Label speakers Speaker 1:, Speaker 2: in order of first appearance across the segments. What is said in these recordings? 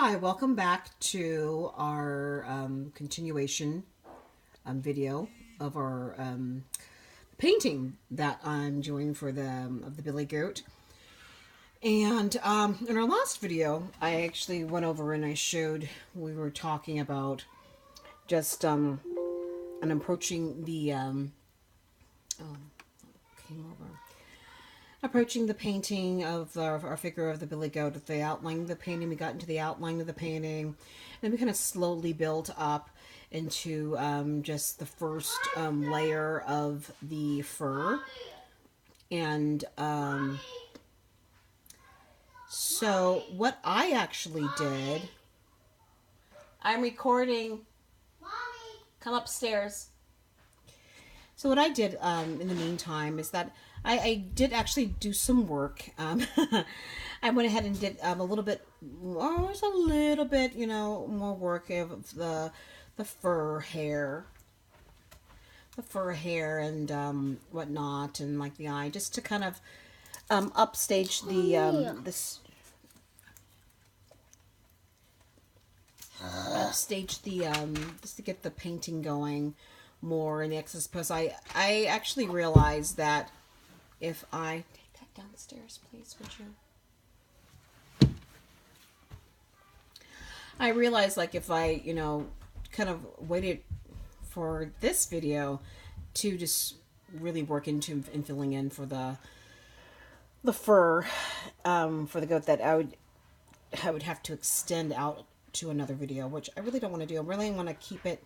Speaker 1: Hi, welcome back to our continuation video of our painting that I'm doing for the of the Billy Goat. And in our last video, I actually went over and I showed we were talking about just and approaching the came over approaching the painting of our figure of the Billy Goat. The outline of the painting, we got into the outline of the painting, and then we kind of slowly built up into just the first layer of the fur. And so what I actually did, I'm recording. Mommy, come upstairs. So what I did in the meantime is that I did actually do some work. I went ahead and did a little bit, just a little bit, more work of the fur hair, and whatnot, and like the eye, just to kind of upstage the this. Upstage the just to get the painting going more in the excess, because I actually realized that if I take that downstairs, please, would you? I realized, like, if I kind of waited for this video to just really work into and filling in for the fur for the goat, that I would have to extend out to another video, which I really don't want to do. I really want to keep it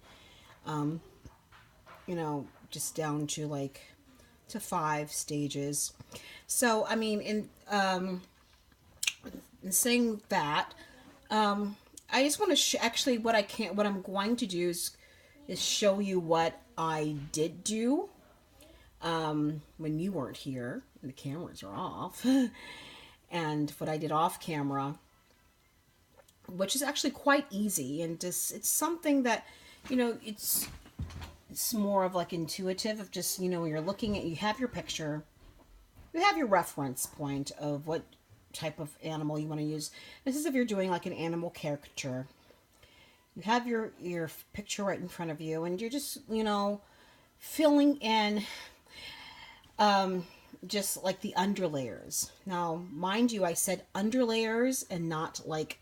Speaker 1: just down to like to 5 stages. So I mean, in saying that, I just want to actually what I'm going to do is show you what I did do when you weren't here and the cameras are off, and what I did off camera, which is actually quite easy, and just it's something that it's more of like intuitive, of just when you're looking at, you have your picture, you have your reference point of what type of animal you want to use. This is if you're doing like an animal caricature. You have your picture right in front of you, and you're just filling in just like the underlayers. Now mind you, I said underlayers and not like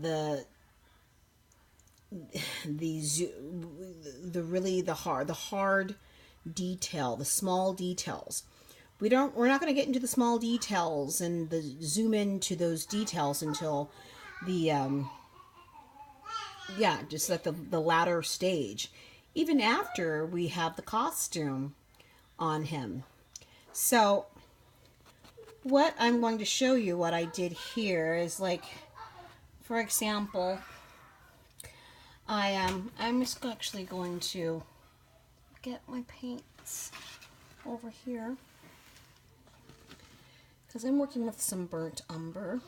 Speaker 1: the hard detail, the small details. We're not going to get into the small details and the zoom into those details until the just at the latter stage, even after we have the costume on him. So what I'm going to show you, what I did here is, like, for example, I'm just actually going to get my paints over here, because I'm working with some burnt umber,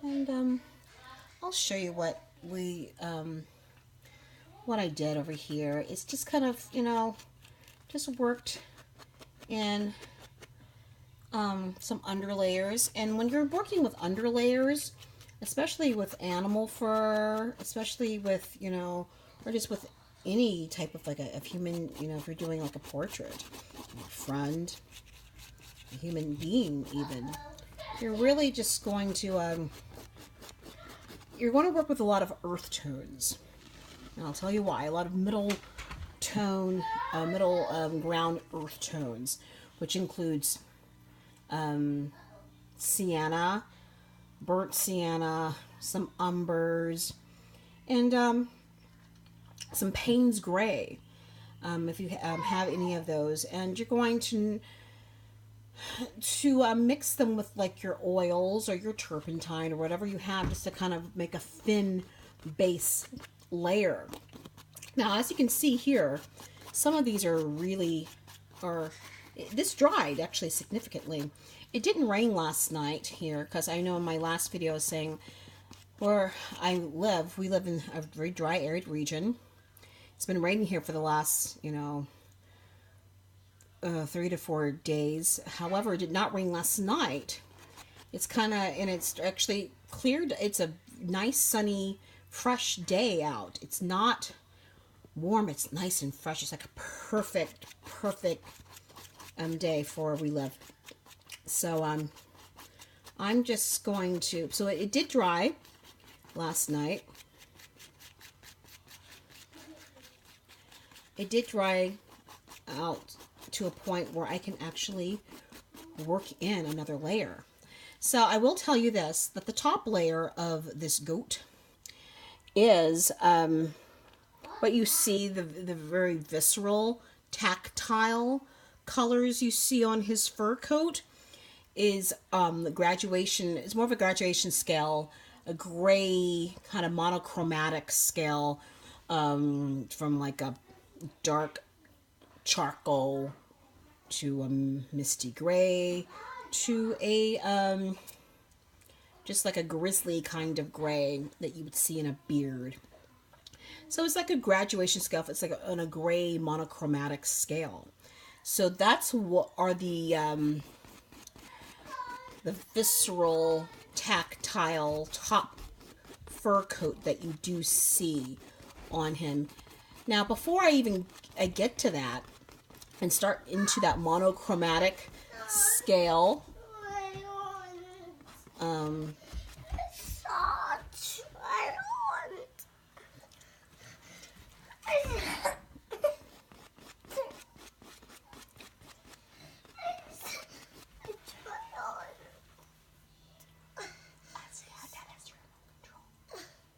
Speaker 1: and I'll show you what I did over here. It's just kind of just worked in some underlayers. And when you're working with underlayers, especially with animal fur, especially with, or just with any type of like a human, if you're doing like a portrait, a friend, a human being even, you're really just going to, you're going to work with a lot of earth tones. And I'll tell you why. A lot of middle tone, ground earth tones, which includes sienna, burnt sienna, some umbers, and some Payne's gray, if you have any of those. And you're going to mix them with like your oils or your turpentine or whatever you have, just to kind of make a thin base layer. Now, as you can see here, some of these this dried actually significantly. It didn't rain last night here, because I know in my last video I was saying where we live in a very dry, arid region. It's been raining here for the last 3 to 4 days. However, it did not rain last night. It's kind of, and it's actually cleared. It's a nice, sunny, fresh day out. It's not warm. It's nice and fresh. It's like a perfect day for where we live. So I'm just going to. So it did dry last night. It did dry out to a point where I can actually work in another layer. So I will tell you this, that the top layer of this goat is what you see, the very visceral, tactile colors you see on his fur coat is the graduation. It's more of a graduation scale, a gray kind of monochromatic scale, from like a dark charcoal to a misty gray to a just like a grizzly kind of gray that you would see in a beard. So it's like a graduation scale. It's like on a gray monochromatic scale. So that's what are the visceral, tactile top fur coat that you do see on him. Now, before I get to that and start into that monochromatic scale,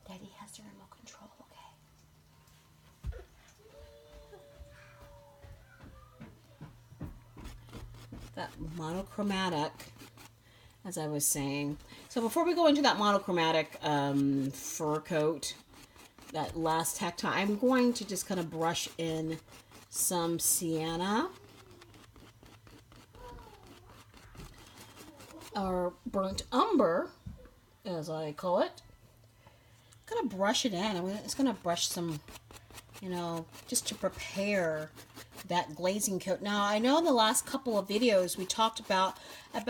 Speaker 1: Daddy has the remote control, okay? That monochromatic, as I was saying. So before we go into that monochromatic fur coat, that last tactile, I'm going to just kind of brush in some sienna or burnt umber, as I call it. I'm going to brush it in. I'm just going to brush some, just to prepare that glazing coat. Now, I know in the last couple of videos we talked about a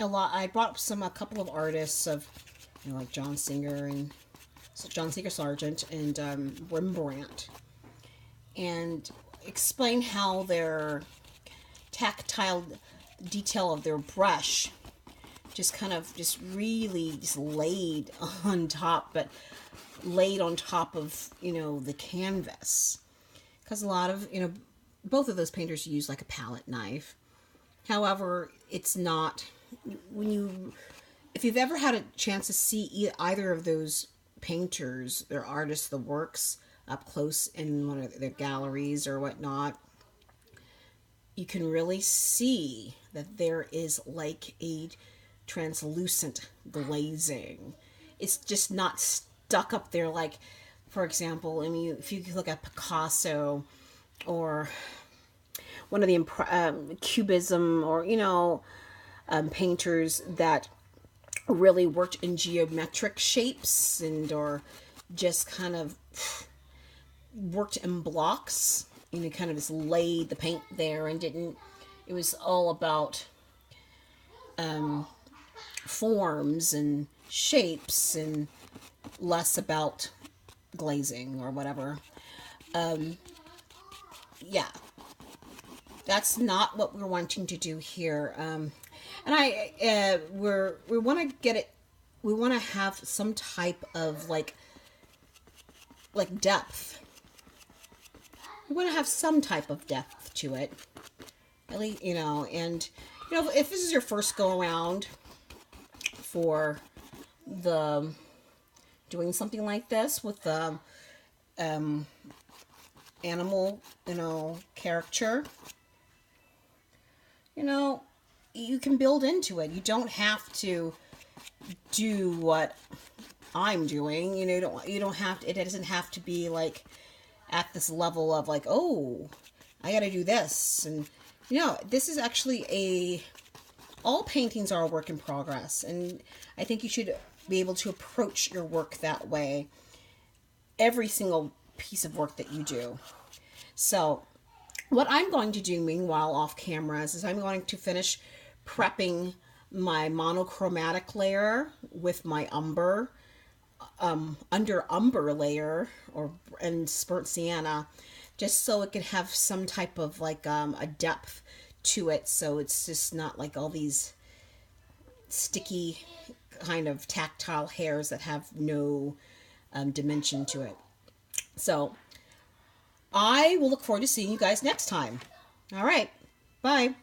Speaker 1: lot. I brought up a couple of artists of, like John Singer Sargent and Rembrandt, and explain how their tactile detail of their brush just really laid on top, but laid on top of, the canvas. Because a lot of, both of those painters use like a palette knife. However, it's not, if you've ever had a chance to see either of those painters, their artists, the works up close in one of their galleries or whatnot, you can really see that there is like a translucent glazing. It's just not stuck up there like, for example, if you look at Picasso or one of the Cubism or, painters that really worked in geometric shapes or just kind of worked in blocks, kind of just laid the paint there and it was all about forms and shapes and less about glazing or whatever. Yeah, that's not what we're wanting to do here. And we want to get it. We want to have some type of like depth. We want to have some type of depth to it. At least, and if this is your first go around for doing something like this with the animal, caricature, you can build into it. You don't have to do what I'm doing. You don't have to, it doesn't have to be like at this level of like, oh, I got to do this. And, this is actually all paintings are a work in progress. And I think you should be able to approach your work that way. Every single piece of work that you do. So what I'm going to do meanwhile off cameras is I'm going to finish prepping my monochromatic layer with my umber under umber layer or and burnt sienna, just so it could have some type of like a depth to it, so it's just not like all these sticky kind of tactile hairs that have no dimension to it. So I will look forward to seeing you guys next time. All right, bye.